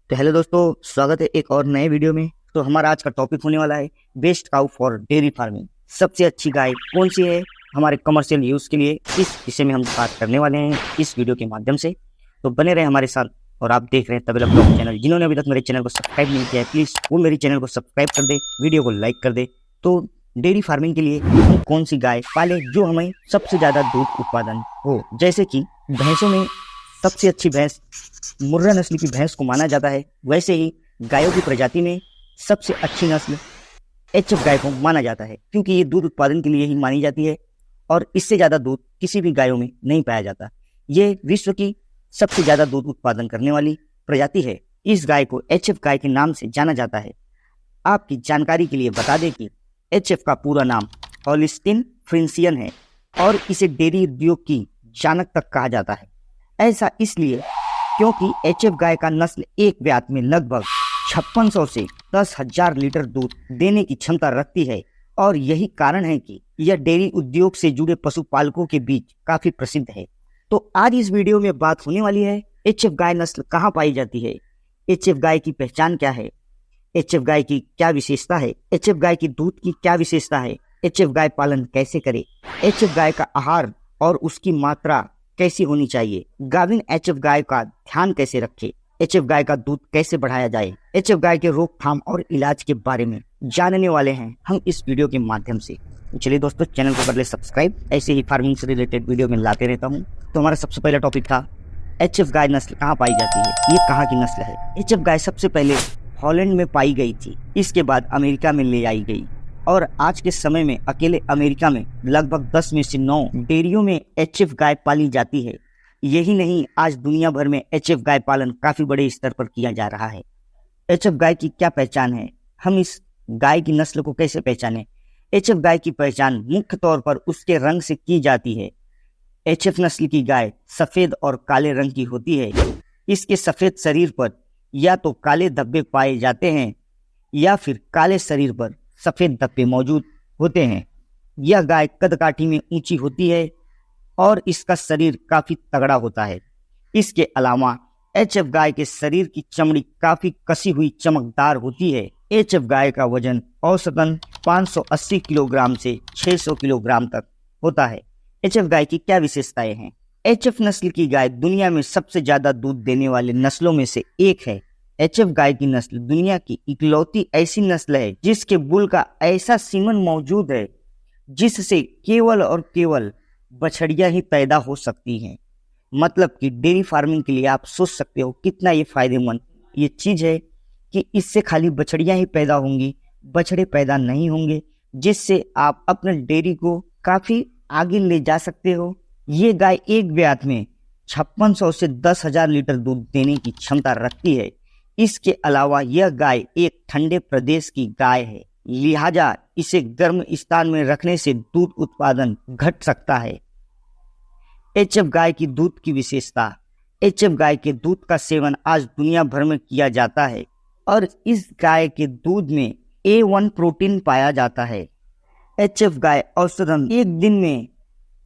तो हेलो दोस्तों, स्वागत है एक और नए वीडियो में। तो हमारा आज का टॉपिक होने वाला है best cow for dairy farming. सबसे अच्छी गाय कौन सी है हमारे कमर्शियल यूज के लिए, इस विषय में हम बात करने वाले हैं इस वीडियो के माध्यम से। तो बने रहे हमारे साथ। और आप देख रहे हैं तबेला ब्लॉग चैनल। जिन्होंने अभी तक मेरे चैनल को सब्सक्राइब नहीं किया है, प्लीज वो मेरे चैनल को सब्सक्राइब कर दे, वीडियो को लाइक कर दे। तो डेयरी फार्मिंग के लिए हम कौन सी गाय पाले जो हमें सबसे ज्यादा दूध उत्पादन हो। जैसे कि भैंसों में सबसे अच्छी भैंस मुर्रा नस्ल की भैंस को माना जाता है, वैसे ही गायों की प्रजाति में सबसे अच्छी नस्ल एचएफ गाय को माना जाता है, क्योंकि ये दूध उत्पादन के लिए ही मानी जाती है और इससे ज्यादा दूध किसी भी गायों में नहीं पाया जाता। ये विश्व की सबसे ज्यादा दूध उत्पादन करने वाली प्रजाति है। इस गाय को एचएफ गाय के नाम से जाना जाता है। आपकी जानकारी के लिए बता दें कि एचएफ का पूरा नाम होल्स्टीन फ्रिसियन है और इसे डेयरी उद्योग की जानक तक कहा जाता है। ऐसा इसलिए क्योंकि एचएफ गाय का नस्ल एक ब्यात में लगभग 5600 से 10,000 लीटर दूध देने की क्षमता रखती है और यही कारण है कि यह डेयरी उद्योग से जुड़े पशुपालकों के बीच काफी प्रसिद्ध है। तो आज इस वीडियो में बात होने वाली है एचएफ गाय नस्ल कहाँ पाई जाती है, एचएफ गाय की पहचान क्या है, एचएफ गाय की क्या विशेषता है, एचएफ गाय की दूध की क्या विशेषता है, एचएफ गाय पालन कैसे करे, एचएफ गाय का आहार और उसकी मात्रा कैसी होनी चाहिए, गाभिन एचएफ गाय का ध्यान कैसे रखे, एचएफ गाय का दूध कैसे बढ़ाया जाए, एचएफ गाय के रोकथाम और इलाज के बारे में जानने वाले हैं हम इस वीडियो के माध्यम से। चलिए दोस्तों, चैनल को कर ले सब्सक्राइब, ऐसे ही फार्मिंग से रिलेटेड वीडियो में लाते रहता हूँ। तो हमारा सबसे पहला टॉपिक था एचएफ गाय नस्ल कहाँ पाई जाती है, ये कहाँ की नस्ल है। एचएफ गाय सबसे पहले हॉलैंड में पाई गई थी, इसके बाद अमेरिका में ले आई गई और आज के समय में अकेले अमेरिका में लगभग 10 में से 9 डेयरियों में एचएफ गाय पाली जाती है। यही नहीं, आज दुनिया भर में एचएफ गाय पालन काफी बड़े स्तर पर किया जा रहा है। एचएफ गाय की क्या पहचान है, हम इस गाय की नस्ल को कैसे पहचाने। एचएफ गाय की पहचान मुख्य तौर पर उसके रंग से की जाती है। एचएफ नस्ल की गाय सफेद और काले रंग की होती है। इसके सफेद शरीर पर या तो काले धब्बे पाए जाते हैं या फिर काले शरीर पर सफेद धब्बे मौजूद होते हैं। यह गाय कदकाठी में ऊंची होती है और इसका शरीर काफी तगड़ा होता है। इसके अलावा एचएफ गाय के शरीर की चमड़ी काफी कसी हुई चमकदार होती है। एचएफ गाय का वजन औसतन 580 किलोग्राम से 600 किलोग्राम तक होता है। एचएफ गाय की क्या विशेषताएं हैं। एचएफ नस्ल की गाय दुनिया में सबसे ज्यादा दूध देने वाले नस्लों में से एक है। एचएफ गाय की नस्ल दुनिया की इकलौती ऐसी नस्ल है जिसके बुल का ऐसा सीमन मौजूद है जिससे केवल और केवल बछड़ियां ही पैदा हो सकती हैं। मतलब कि डेयरी फार्मिंग के लिए आप सोच सकते हो कितना ये फायदेमंद ये चीज है कि इससे खाली बछड़ियां ही पैदा होंगी, बछड़े पैदा नहीं होंगे, जिससे आप अपने डेयरी को काफी आगे ले जा सकते हो। ये गाय एक ब्यात में 5600 से 10,000 लीटर दूध देने की क्षमता रखती है। इसके अलावा यह गाय एक ठंडे प्रदेश की गाय है, लिहाजा इसे गर्म स्थान में रखने से दूध उत्पादन घट सकता है। एचएफ गाय की दूध की विशेषता। एचएफ गाय के दूध का सेवन आज दुनिया भर में किया जाता है और इस गाय के दूध में A1 प्रोटीन पाया जाता है। एचएफ गाय औसतन एक दिन में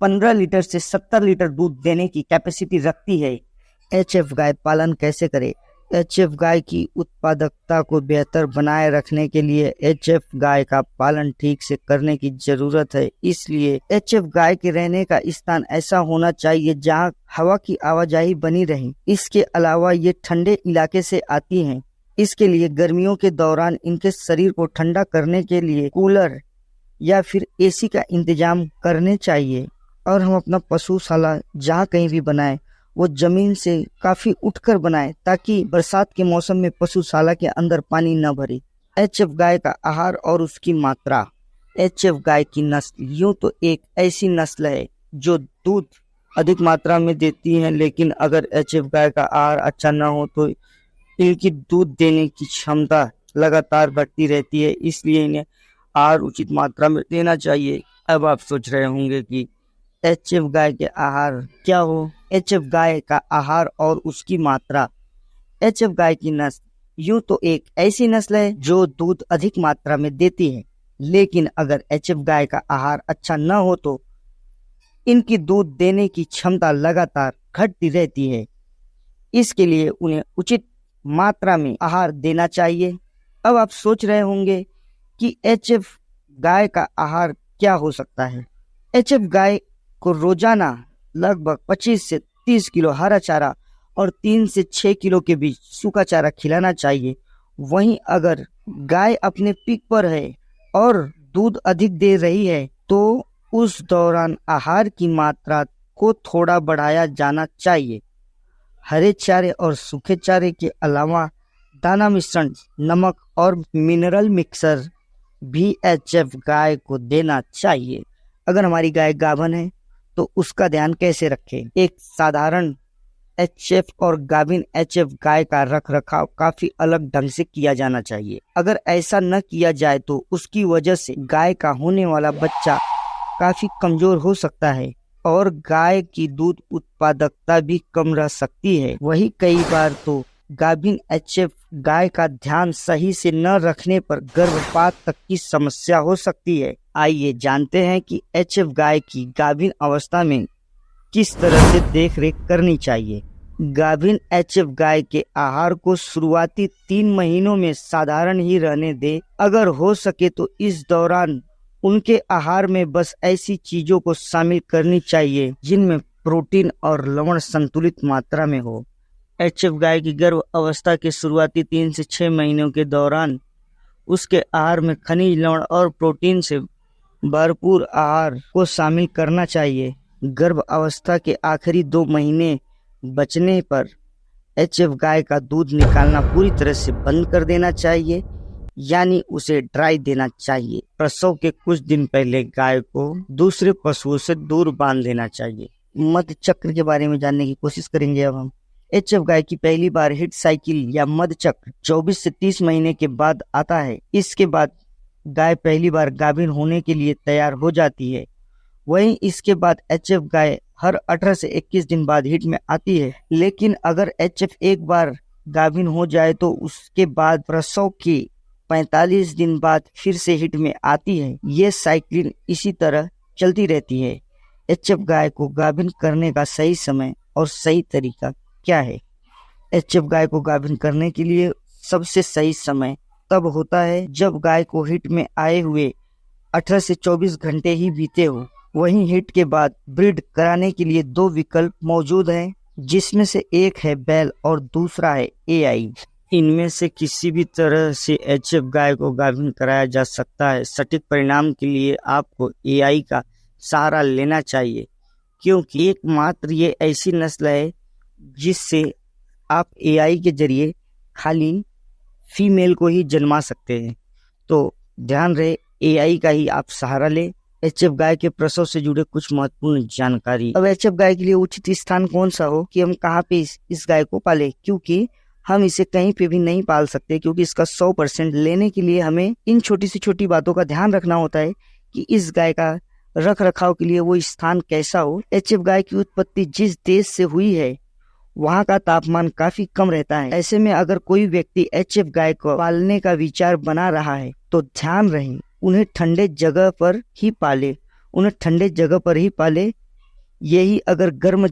15 लीटर से 70 लीटर दूध देने की कैपेसिटी रखती है। एचएफ गाय पालन कैसे करें। एचएफ गाय की उत्पादकता को बेहतर बनाए रखने के लिए एचएफ गाय का पालन ठीक से करने की जरूरत है। इसलिए एचएफ गाय के रहने का स्थान ऐसा होना चाहिए जहां हवा की आवाजाही बनी रहे। इसके अलावा ये ठंडे इलाके से आती हैं। इसके लिए गर्मियों के दौरान इनके शरीर को ठंडा करने के लिए कूलर या फिर एसी का इंतजाम करने चाहिए। और हम अपना पशुशाला जहाँ कहीं भी बनाएं वो जमीन से काफी उठकर बनाएं ताकि बरसात के मौसम में पशुशाला के अंदर पानी न भरे। एचएफ गाय का आहार और उसकी मात्रा। एचएफ गाय की नस्ल यूं तो एक ऐसी नस्ल है जो दूध अधिक मात्रा में देती है, लेकिन अगर एचएफ गाय का आहार अच्छा न हो तो इनकी दूध देने की क्षमता लगातार बढ़ती रहती है। इसलिए इन्हें आहार उचित मात्रा में देना चाहिए। अब आप सोच रहे होंगे कि एचएफ गाय के आहार क्या हो। एचएफ गाय का आहार और उसकी मात्रा। एचएफ गाय की नस्ल यूं तो एक ऐसी नस्ल है जो दूध अधिक मात्रा में देती है, लेकिन अगर एचएफ गाय का आहार अच्छा न हो तो इनकी दूध देने की क्षमता लगातार घटती रहती है। इसके लिए उन्हें उचित मात्रा में आहार देना चाहिए। अब आप सोच रहे होंगे कि एचएफ गाय का आहार क्या हो सकता है। एचएफ गाय को रोजाना लगभग 25 से 30 किलो हरा चारा और 3 से 6 किलो के बीच सूखा चारा खिलाना चाहिए। वहीं अगर गाय अपने पीक पर है और दूध अधिक दे रही है तो उस दौरान आहार की मात्रा को थोड़ा बढ़ाया जाना चाहिए। हरे चारे और सूखे चारे के अलावा दाना मिश्रण, नमक और मिनरल मिक्सर भी एचएफ गाय को देना चाहिए। अगर हमारी गाय गाभिन है तो उसका ध्यान कैसे रखें। एक साधारण एचएफ और गाभिन एचएफ गाय का रख रखाव काफी अलग ढंग से किया जाना चाहिए। अगर ऐसा न किया जाए तो उसकी वजह से गाय का होने वाला बच्चा काफी कमजोर हो सकता है और गाय की दूध उत्पादकता भी कम रह सकती है। वही कई बार तो गाभिन एचएफ गाय का ध्यान सही से न रखने पर गर्भपात तक की समस्या हो सकती है। आइए जानते हैं कि एचएफ गाय की गाभिन अवस्था में किस तरह से देखरेख करनी चाहिए। गाभिन एचएफ गाय के आहार को शुरुआती 3 महीनों में साधारण ही रहने दें। अगर हो सके तो इस दौरान उनके आहार में बस ऐसी चीजों को शामिल करनी चाहिए जिनमें प्रोटीन और लवण संतुलित मात्रा में हो। एचएफ गाय की गर्भ अवस्था के शुरुआती 3 से 6 महीनों के दौरान उसके आहार में खनिज, लवण और प्रोटीन से भरपूर आहार को शामिल करना चाहिए। गर्भ अवस्था के आखिरी 2 महीने बचने पर एचएफ गाय का दूध निकालना पूरी तरह से बंद कर देना चाहिए, यानी उसे ड्राई देना चाहिए। प्रसव के कुछ दिन पहले गाय को दूसरे पशुओं से दूर बांध देना चाहिए। मध चक्र के बारे में जानने की कोशिश करेंगे अब हम। एचएफ गाय की पहली बार हिट साइकिल या मध चक्र 24 से 30 महीने के बाद आता है। इसके बाद गाय पहली बार गाभिन होने के लिए तैयार हो जाती है। वहीं इसके बाद एचएफ गाय हर 18 से 21 दिन बाद हिट में आती है। लेकिन अगर एचएफ एक बार गाभिन हो जाए तो उसके बाद प्रसव के 45 दिन बाद फिर से हिट में आती है। ये साइकिल इसी तरह चलती रहती है। एचएफ गाय को गाभिन करने का सही समय और सही तरीका क्या है। एचएफ गाय को गाभिन करने के लिए सबसे सही समय तब होता है जब गाय को हिट में आए हुए 18 से 24 घंटे ही बीते हो। वहीं हिट के बाद ब्रीड कराने के लिए 2 विकल्प मौजूद हैं, जिसमें से एक है बैल और दूसरा है एआई। इनमें से किसी भी तरह से एचएफ गाय को गाभिन कराया जा सकता है। सटीक परिणाम के लिए आपको एआई का सहारा लेना चाहिए, क्योंकि एकमात्र ये ऐसी नस्ल है जिससे आप एआई के जरिए खाली फीमेल को ही जन्मा सकते हैं। तो ध्यान रहे, एआई का ही आप सहारा लें। एचएफ गाय के प्रसव से जुड़े कुछ महत्वपूर्ण जानकारी। अब एचएफ गाय के लिए उचित स्थान कौन सा हो कि हम कहाँ पे इस गाय को पाले, क्योंकि हम इसे कहीं पे भी नहीं पाल सकते, क्योंकि इसका 100% लेने के लिए हमें इन छोटी सी छोटी बातों का ध्यान रखना होता है कि इस गाय का रख रखाव के लिए वो स्थान कैसा हो। एचएफ गाय की उत्पत्ति जिस देश से हुई है वहाँ का तापमान काफी कम रहता है। ऐसे में अगर कोई व्यक्ति एचएफ गाय को पालने का विचार बना रहा है तो ध्यान रहे उन्हें ठंडे जगह पर ही पाले। यही अगर गर्म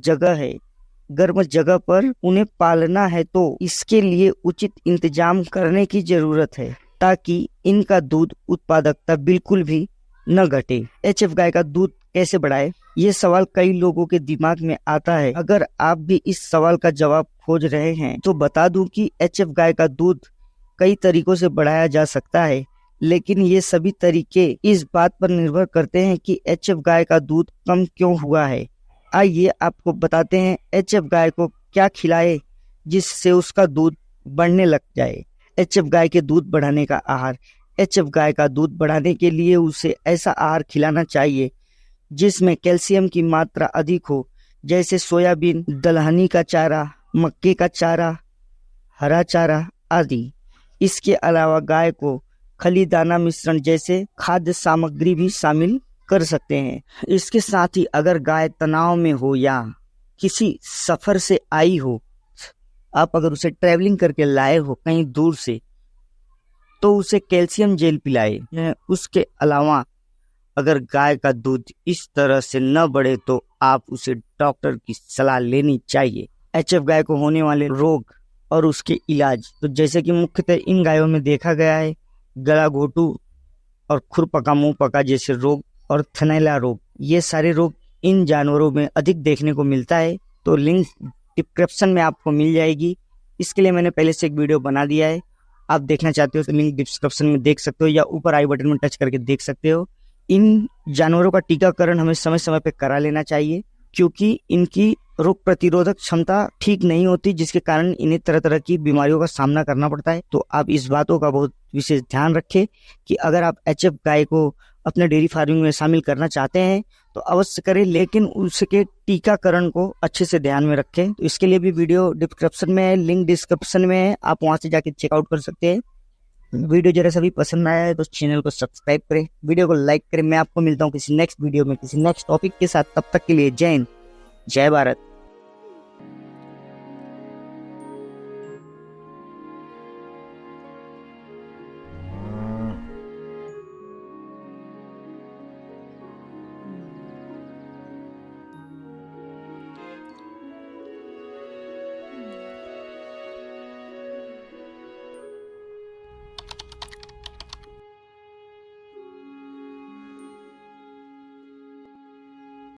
जगह पर उन्हें पालना है तो इसके लिए उचित इंतजाम करने की जरूरत है, ताकि इनका दूध उत्पादकता बिल्कुल भी न घटे। एचएफ गाय का दूध कैसे बढ़ाए, ये सवाल कई लोगों के दिमाग में आता है। अगर आप भी इस सवाल का जवाब खोज रहे हैं तो बता दूं कि एचएफ गाय का दूध कई तरीकों से बढ़ाया जा सकता है, लेकिन ये सभी तरीके इस बात पर निर्भर करते हैं कि एचएफ गाय का दूध कम क्यों हुआ है। आइए आपको बताते हैं एचएफ गाय को क्या खिलाए जिससे उसका दूध बढ़ने लग जाए। एचएफ गाय के दूध बढ़ाने का आहार। एचएफ गाय का दूध बढ़ाने के लिए उसे ऐसा आहार खिलाना चाहिए जिसमें कैल्शियम की मात्रा अधिक हो, जैसे सोयाबीन, दलहनी का चारा, मक्के का चारा, हरा चारा आदि। इसके अलावा गाय को खली दाना मिश्रण जैसे खाद्य सामग्री भी शामिल कर सकते हैं। इसके साथ ही अगर गाय तनाव में हो या किसी सफर से आई हो, आप अगर उसे ट्रैवलिंग करके लाए हो कहीं दूर से, तो उसे कैल्शियम जेल पिलाए। उसके अलावा अगर गाय का दूध इस तरह से न बढ़े तो आप उसे डॉक्टर की सलाह लेनी चाहिए। एचएफ गाय को होने वाले रोग और उसके इलाज। तो जैसे कि मुख्यतः इन गायों में देखा गया है गला घोटू और खुरपका मुंह पका जैसे रोग और थनैला रोग, ये सारे रोग इन जानवरों में अधिक देखने को मिलता है। तो लिंक डिस्क्रिप्शन में आपको मिल जाएगी। इसके लिए मैंने पहले से एक वीडियो बना दिया है, आप देखना चाहते हो तो लिंक डिस्क्रिप्शन में देख सकते हो या ऊपर आई बटन में टच करके देख सकते हो। इन जानवरों का टीकाकरण हमें समय समय पर करा लेना चाहिए, क्योंकि इनकी रोग प्रतिरोधक क्षमता ठीक नहीं होती, जिसके कारण इन्हें तरह तरह की बीमारियों का सामना करना पड़ता है। तो आप इस बातों का बहुत विशेष ध्यान रखें कि अगर आप एचएफ गाय को अपने डेयरी फार्मिंग में शामिल करना चाहते हैं तो अवश्य करें, लेकिन उसके टीकाकरण को अच्छे से ध्यान में रखें। तो इसके लिए भी वीडियो डिस्क्रिप्शन में है, लिंक डिस्क्रिप्शन में है, आप वहां से जाके चेकआउट कर सकते हैं। वीडियो जरा सा भी पसंद आया है तो चैनल को सब्सक्राइब करें, वीडियो को लाइक करें। मैं आपको मिलता हूँ किसी नेक्स्ट वीडियो में किसी नेक्स्ट टॉपिक के साथ, तब तक के लिए जय हिंद, जय भारत।